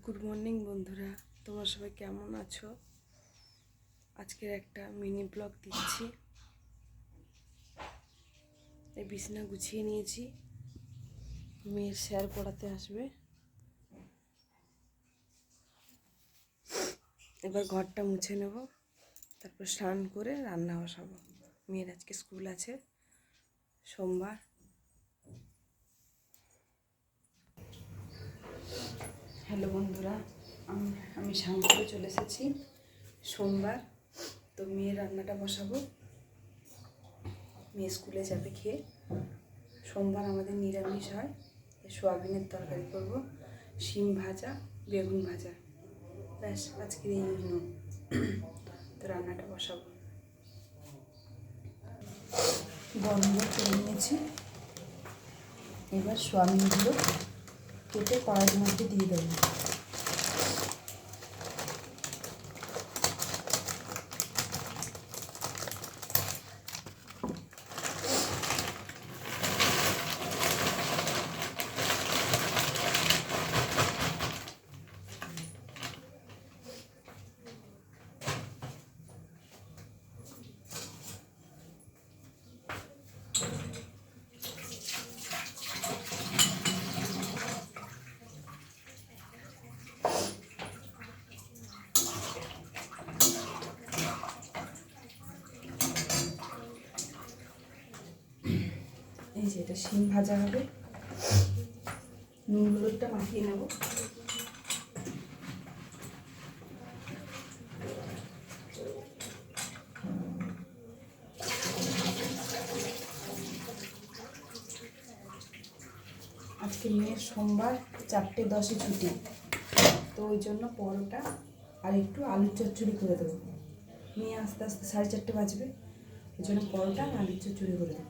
Good morning বন্ধুরা, তোমরা সবাই কেমন আছো? আজকের একটা মিনি ব্লগ দিচ্ছি। এই বিছানা গুছিয়ে নিয়েছি, মেয়ের স্যার পড়াতে আসবে। এবার ঘরটা মুছে নেব, তারপর স্নান করে রান্না বসাবো। মেয়ের আজকে স্কুল আছে, সোমবার। হ্যালো বন্ধুরা, আমি স্নান করে চলে এসেছি। সোমবার তো মেয়ের রান্নাটা বসাবো, মেয়ে স্কুলে যাবে খেয়ে। সোমবার আমাদের নিরামিষ হয়, সোয়াবিনের তরকারি করব, শিম ভাজা, বেগুন ভাজা, ব্যাস আজকের এই মেনু। তো রান্নাটা বসাবো। গরম জল করে নিয়েছি, এবার সোয়াবিনগুলো কেটে কড়াইয়ের মধ্যে দিয়ে দেবো। এই যে এটা শিম ভাজা হবে, নুন হলুদটা মাখিয়ে নেব। আজকে মেয়ের সোমবার 4:10 ছুটি, তো ওই জন্য পরোটা আর একটু আলুর চচ্চড়ি করে দেবো। মেয়ে আস্তে আস্তে 4:30 বাজবে, ওই জন্য পরোটা আর আলুর চচ্চড়ি করে দেবো।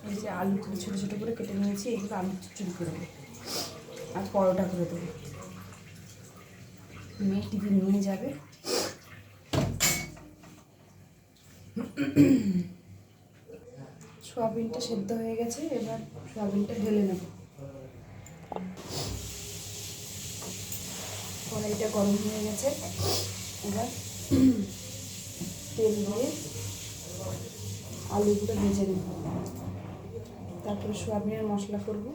এই যে আলুগুলো ছোটো ছোটো করে কেটে নিয়েছি, এগুলো আলুর চচ্চড়ি করে দেবো আর পরোটা করে দেবো। মেয়ে টিফিন নিয়ে যাবে। সোয়াবিনটা সেদ্ধ হয়ে গেছে, এবার সোয়াবিনটা ঢেলে নেব। কড়াইটা গরম হয়ে গেছে, এবার তেল দিয়ে আলুগুলো ভেজে নেব, তারপরে সোয়াবিনের মশলা করব।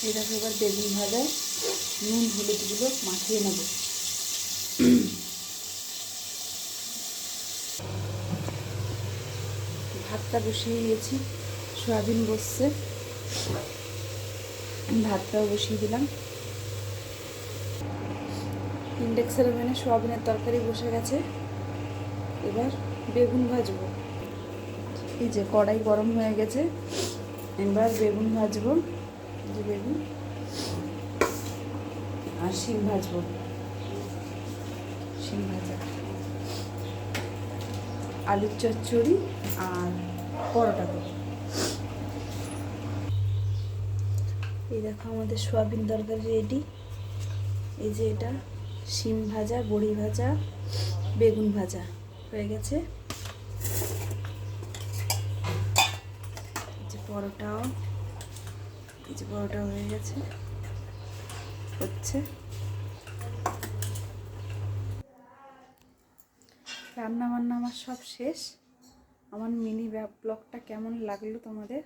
এই দেখো, এবার বেগুন ভাজায় নুন হলুদগুলো মাখিয়ে নেব। ভাতটা বসিয়ে দিয়েছি, সয়াবিন বসছে, ভাতটাও বসিয়ে দিলাম। ইন্ডাকশন ওভেনে সয়াবিনের তরকারি বসে গেছে, এবার বেগুন ভাজবো। এই যে কড়াই গরম হয়ে গেছে, এবার বেগুন ভাজবো। যে বেগুন আর শিম ভাজবো, শিম ভাজা, আলুর চচ্চড়ি আর পরোটা করব। এই দেখো আমাদের সোয়াবিন তরকারি রেডি। এই যে এটা শিম ভাজা, বড়ি ভাজা, বেগুন ভাজা হয়ে গেছে। এই যে পরোটাও হয়ে গেছে, হচ্ছে। রান্না বান্না আমার সব শেষ। আমার মিনি ব্লগটা কেমন লাগলো তোমাদের?